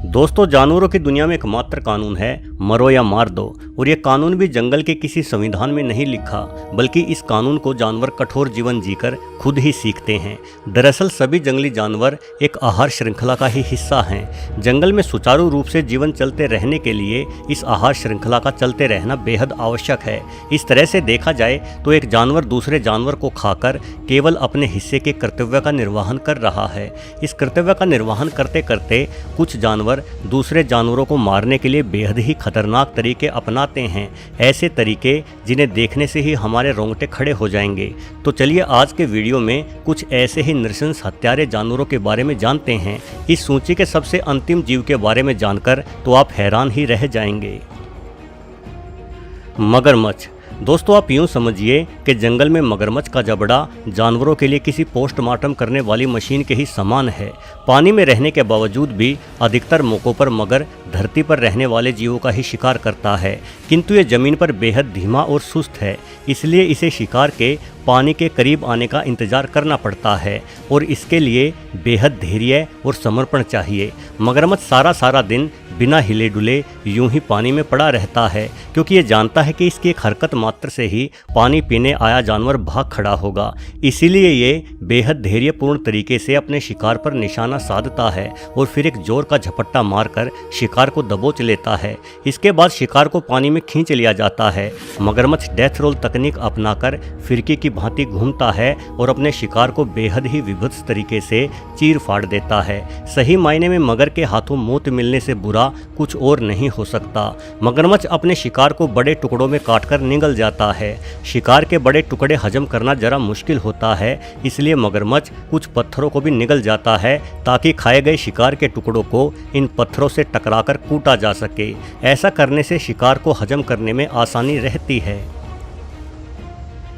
दोस्तों, जानवरों की दुनिया में एकमात्र कानून है मरो या मार दो। और ये कानून भी जंगल के किसी संविधान में नहीं लिखा, बल्कि इस कानून को जानवर कठोर जीवन जीकर खुद ही सीखते हैं। दरअसल सभी जंगली जानवर एक आहार श्रृंखला का ही हिस्सा हैं। जंगल में सुचारू रूप से जीवन चलते रहने के लिए इस आहार श्रृंखला का चलते रहना बेहद आवश्यक है। इस तरह से देखा जाए तो एक जानवर दूसरे जानवर को खाकर केवल अपने हिस्से के कर्तव्य का निर्वहन कर रहा है। इस कर्तव्य का निर्वहन करते करते कुछ जानवर दूसरे जानवरों को मारने के लिए बेहद ही खतरनाक तरीके अपनाते हैं। ऐसे तरीके जिन्हें देखने से ही हमारे रोंगटे खड़े हो जाएंगे। तो चलिए आज के वीडियो में कुछ ऐसे ही नृशंस हत्यारे जानवरों के बारे में जानते हैं। इस सूची के सबसे अंतिम जीव के बारे में जानकर तो आप हैरान ही रह जाएंगे। मगरमच्छ। दोस्तों, आप यूं समझिए कि जंगल में मगरमच्छ का जबड़ा जानवरों के लिए किसी पोस्टमार्टम करने वाली मशीन के ही समान है। पानी में रहने के बावजूद भी अधिकतर मौक़ों पर मगर धरती पर रहने वाले जीवों का ही शिकार करता है, किंतु ये ज़मीन पर बेहद धीमा और सुस्त है। इसलिए इसे शिकार के पानी के करीब आने का इंतजार करना पड़ता है और इसके लिए बेहद धैर्य और समर्पण चाहिए। मगरमच्छ सारा दिन बिना हिले डुले यूं ही पानी में पड़ा रहता है, क्योंकि ये जानता है कि इसकी एक हरकत मात्र से ही पानी पीने आया जानवर भाग खड़ा होगा। इसीलिए ये बेहद धैर्यपूर्ण तरीके से अपने शिकार पर निशाना साधता है और फिर एक जोर का झपट्टा मारकर शिकार को दबोच लेता है। इसके बाद शिकार को पानी में खींच लिया जाता है। मगरमच्छ डेथ रोल तकनीक अपनाकर फिरकी की भांति घूमता है और अपने शिकार को बेहद ही विभत्स तरीके से चीर फाड़ देता है। सही मायने में मगर के हाथों मौत मिलने से बुरा कुछ और नहीं हो सकता। मगरमच्छ अपने शिकार को बड़े टुकड़ों में काटकर निगल जाता है। शिकार के बड़े टुकड़े हजम करना जरा मुश्किल होता है, इसलिए मगरमच्छ कुछ पत्थरों को भी निगल जाता है ताकि खाए गए शिकार के टुकड़ों को इन पत्थरों से टकराकर कूटा जा सके। ऐसा करने से शिकार को हजम करने में आसानी रहती है।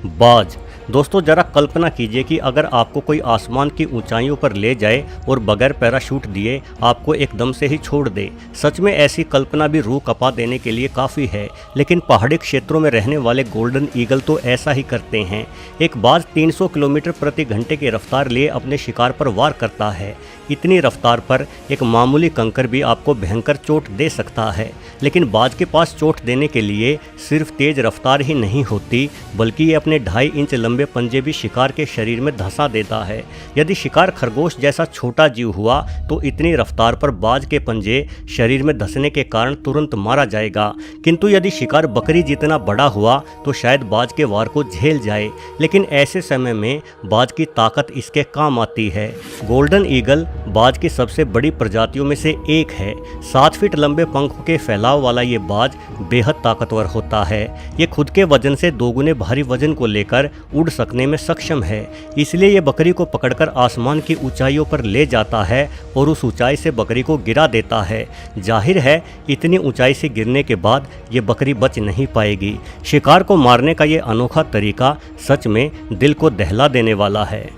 बाज। दोस्तों, जरा कल्पना कीजिए कि अगर आपको कोई आसमान की ऊंचाइयों पर ले जाए और बगैर पैराशूट दिए आपको एकदम से ही छोड़ दे। सच में ऐसी कल्पना भी रूह कपा देने के लिए काफ़ी है, लेकिन पहाड़ी क्षेत्रों में रहने वाले गोल्डन ईगल तो ऐसा ही करते हैं। एक बाज 300 किलोमीटर प्रति घंटे की रफ्तार लिए अपने शिकार पर वार करता है। इतनी रफ्तार पर एक मामूली कंकर भी आपको भयंकर चोट दे सकता है, लेकिन बाज के पास चोट देने के लिए सिर्फ तेज रफ्तार ही नहीं होती, बल्कि ये अपने 2.5 इंच लंबे पंजे भी शिकार के शरीर में धंसा देता है। यदि शिकार खरगोश जैसा छोटा जीव हुआ तो इतनी रफ्तार पर बाज के पंजे शरीर में धंसने के कारण तुरंत मारा जाएगा, किंतु यदि शिकार बकरी जितना बड़ा हुआ तो शायद बाज के वार को झेल जाए। लेकिन ऐसे समय में बाज की ताकत इसके काम आती है। गोल्डन ईगल बाज की सबसे बड़ी प्रजातियों में से एक है। 7 फीट लंबे पंखों के फैलाव वाला ये बाज बेहद ताकतवर होता है। ये खुद के वजन से 2 गुने भारी वजन को लेकर उड़ सकने में सक्षम है। इसलिए ये बकरी को पकड़कर आसमान की ऊंचाइयों पर ले जाता है और उस ऊंचाई से बकरी को गिरा देता है। जाहिर है इतनी ऊंचाई से गिरने के बाद ये बकरी बच नहीं पाएगी। शिकार को मारने का ये अनोखा तरीका सच में दिल को दहला देने वाला है।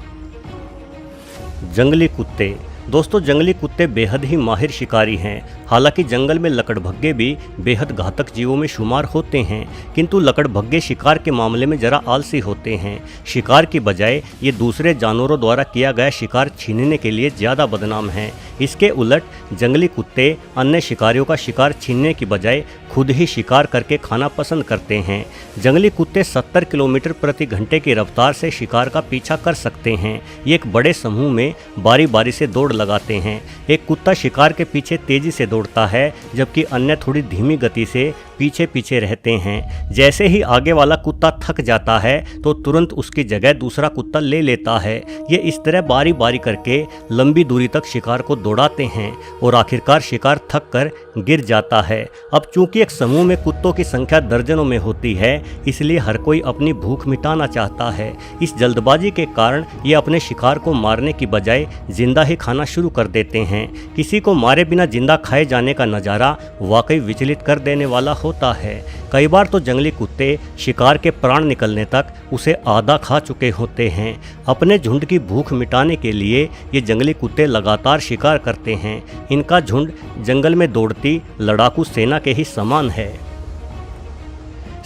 जंगली कुत्ते। दोस्तों, जंगली कुत्ते बेहद ही माहिर शिकारी हैं। हालांकि जंगल में लकड़भग्गे भी बेहद घातक जीवों में शुमार होते हैं, किंतु लकड़भग्गे शिकार के मामले में जरा आलसी होते हैं। शिकार की बजाय ये दूसरे जानवरों द्वारा किया गया शिकार छीनने के लिए ज़्यादा बदनाम हैं। इसके उलट जंगली कुत्ते अन्य शिकारियों का शिकार छीनने की बजाय खुद ही शिकार करके खाना पसंद करते हैं। जंगली कुत्ते 70 किलोमीटर प्रति घंटे की रफ्तार से शिकार का पीछा कर सकते हैं। ये एक बड़े समूह में बारी बारी से दौड़ लगाते हैं। एक कुत्ता शिकार के पीछे तेजी से दौड़ता है, जबकि अन्य थोड़ी धीमी गति से पीछे पीछे रहते हैं। जैसे ही आगे वाला कुत्ता थक जाता है तो तुरंत उसकी जगह दूसरा कुत्ता ले लेता है। ये इस तरह बारी बारी करके लंबी दूरी तक शिकार को दौड़ाते हैं और आखिरकार शिकार थक कर गिर जाता है। अब चूंकि एक समूह में कुत्तों की संख्या दर्जनों में होती है, इसलिए हर कोई अपनी भूख मिटाना चाहता है। इस जल्दबाजी के कारण ये अपने शिकार को मारने की बजाय जिंदा ही खाना शुरू कर देते हैं। किसी को मारे बिना जिंदा खाए जाने का नज़ारा वाकई विचलित कर देने वाला होता है। कई बार तो जंगली कुत्ते शिकार के प्राण निकलने तक उसे आधा खा चुके होते हैं। अपने झुंड की भूख मिटाने के लिए ये जंगली कुत्ते लगातार शिकार करते हैं। इनका झुंड जंगल में दौड़ती लड़ाकू सेना के ही समान है।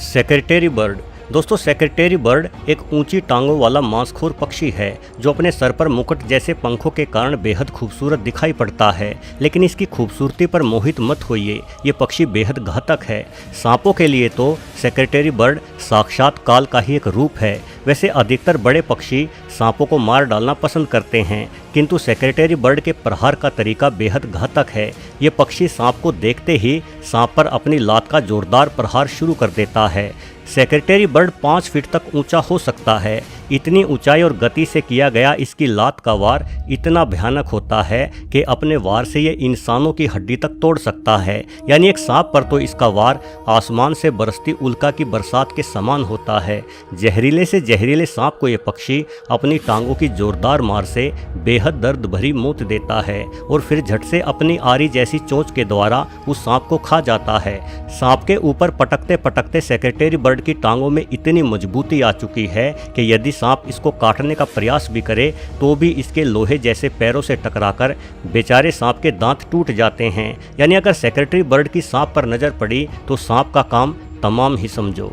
Secretary bird. दोस्तों सेक्रेटरी बर्ड एक ऊंची टांगों वाला मांसखोर पक्षी है जो अपने सर पर मुकुट जैसे पंखों के कारण बेहद खूबसूरत दिखाई पड़ता है। लेकिन इसकी खूबसूरती पर मोहित मत होइए, ये पक्षी बेहद घातक है। सांपों के लिए तो सेक्रेटरी बर्ड साक्षात काल का ही एक रूप है। वैसे अधिकतर बड़े पक्षी सांपों को मार डालना पसंद करते हैं, किंतु सेक्रेटरी बर्ड के प्रहार का तरीका बेहद घातक है। ये पक्षी सांप को देखते ही सांप पर अपनी लात का जोरदार प्रहार शुरू कर देता है। सेक्रेटरी बर्ड 5 फीट तक ऊंचा हो सकता है। इतनी ऊंचाई और गति से किया गया इसकी लात का वार इतना भयानक होता है कि अपने वार से ये इंसानों की हड्डी तक तोड़ सकता है। यानी एक सांप पर तो इसका वार आसमान से बरसती उल्का की बरसात के समान होता है। जहरीले से जहरीले सांप को ये पक्षी अपनी टांगों की जोरदार मार से बेहद दर्द भरी मौत देता है और फिर झट से अपनी आरी जैसी चोंच के द्वारा उस सांप को खा जाता है। सांप के ऊपर पटकते पटकते सेक्रेटरी बर्ड की टांगों में इतनी मजबूती आ चुकी है कि यदि सांप इसको काटने का प्रयास भी करे तो भी इसके लोहे जैसे पैरों से टकराकर बेचारे सांप के दांत टूट जाते हैं। यानी अगर सेक्रेटरी बर्ड की सांप पर नजर पड़ी तो सांप का काम तमाम ही समझो।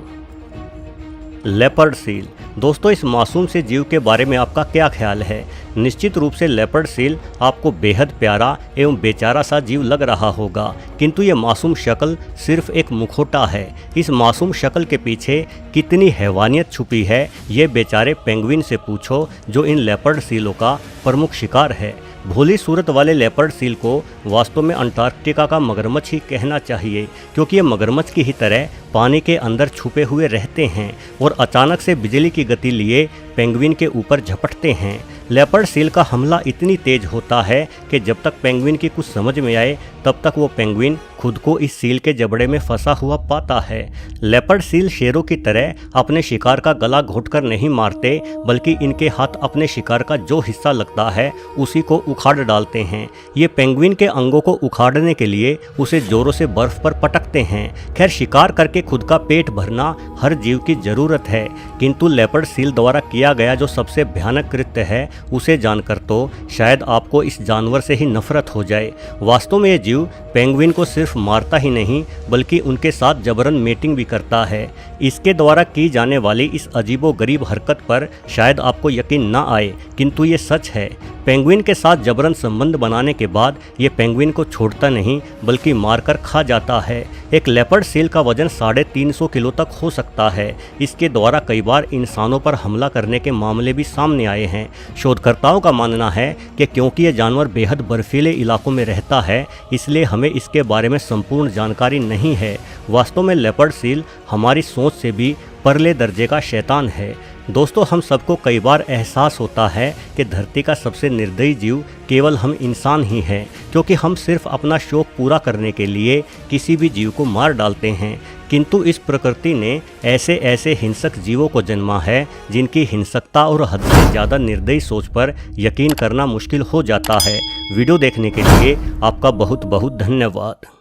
Leopard seal. दोस्तों इस मासूम से जीव के बारे में आपका क्या ख्याल है? निश्चित रूप से लेपर्ड सील आपको बेहद प्यारा एवं बेचारा सा जीव लग रहा होगा, किंतु ये मासूम शक्ल सिर्फ एक मुखौटा है। इस मासूम शक्ल के पीछे कितनी हैवानियत छुपी है ये बेचारे पेंगुइन से पूछो, जो इन लेपर्ड सीलों का प्रमुख शिकार है। भोली सूरत वाले लेपर्ड सील को वास्तव में अंटार्कटिका का मगरमच्छ ही कहना चाहिए, क्योंकि ये मगरमच्छ की ही तरह पानी के अंदर छुपे हुए रहते हैं और अचानक से बिजली की गति लिए पेंगुइन के ऊपर झपटते हैं। लेपर्ड सील का हमला इतनी तेज होता है कि जब तक पेंगुइन की कुछ समझ में आए तब तक वो पेंगुइन खुद को इस सील के जबड़े में फंसा हुआ पाता है। लेपर्ड सील शेरों की तरह अपने शिकार का गला घोंटकर नहीं मारते, बल्कि इनके हाथ अपने शिकार का जो हिस्सा लगता है उसी को उखाड़ डालते हैं। ये पेंगुइन के अंगों को उखाड़ने के लिए उसे जोरों से बर्फ पर पटकते हैं। खैर शिकार करके खुद का पेट भरना हर जीव की जरूरत है, किंतु लेपर्ड सील द्वारा किया गया जो सबसे भयानक कृत्य है उसे जानकर तो शायद आपको इस जानवर से ही नफरत हो जाए। वास्तव में ये जीव पेंगुइन को सिर्फ मारता ही नहीं बल्कि उनके साथ जबरन मेटिंग भी करता है। इसके द्वारा की जाने वाली इस अजीबोगरीब हरकत पर शायद आपको यकीन ना आए, किंतु ये सच है। पेंगुइन के साथ जबरन संबंध बनाने के बाद ये पेंगुइन को छोड़ता नहीं बल्कि मारकर खा जाता है। एक लेपर्ड सील का वजन 350 किलो तक हो सकता है। इसके द्वारा कई बार इंसानों पर हमला करने के मामले भी सामने आए हैं। शोधकर्ताओं का मानना है कि क्योंकि यह जानवर बेहद बर्फीले इलाकों में रहता है, इसलिए हमें इसके बारे में संपूर्ण जानकारी नहीं है। वास्तव में लेपर्ड सील हमारी सोच से भी परले दर्जे का शैतान है। दोस्तों हम सबको कई बार एहसास होता है कि धरती का सबसे निर्दयी जीव केवल हम इंसान ही हैं, क्योंकि हम सिर्फ अपना शौक पूरा करने के लिए किसी भी जीव को मार डालते हैं। किंतु इस प्रकृति ने ऐसे ऐसे हिंसक जीवों को जन्मा है जिनकी हिंसकता और हद से ज़्यादा निर्दयी सोच पर यकीन करना मुश्किल हो जाता है। वीडियो देखने के लिए आपका बहुत बहुत धन्यवाद।